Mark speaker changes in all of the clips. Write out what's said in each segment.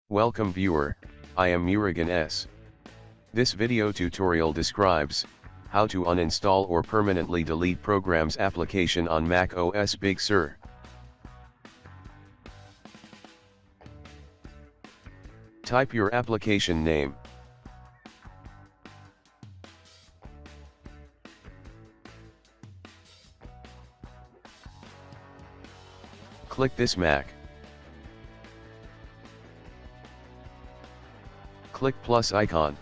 Speaker 1: Welcome viewer, I am Murugan S. This video tutorial describes how to uninstall or permanently delete programs application on macOS Big Sur. Type your application name. Click this Mac. Click plus icon.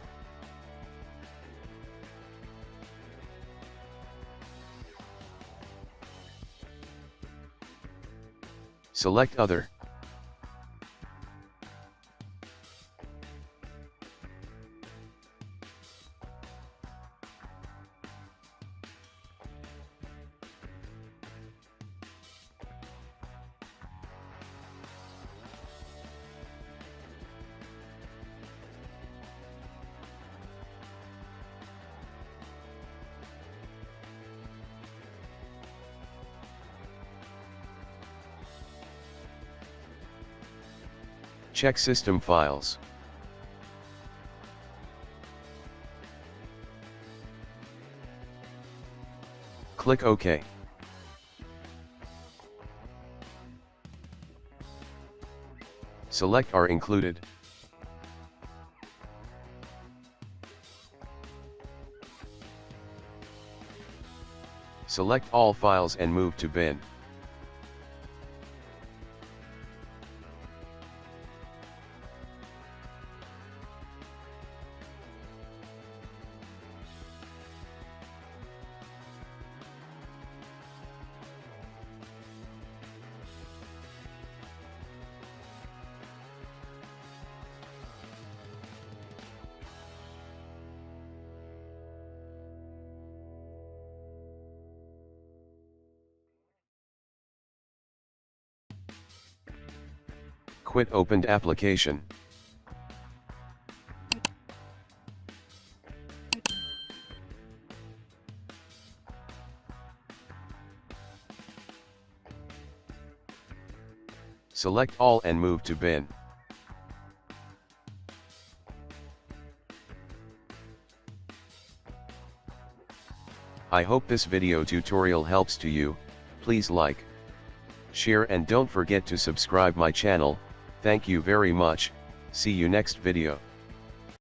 Speaker 1: Select Other. Check System Files. Click OK. Select Are Included. Select all files and move to bin. Quit opened application. Select all and move to bin. I hope this video tutorial helps to you. Please like, share and don't forget to subscribe my channel. Thank you very much. See you next video.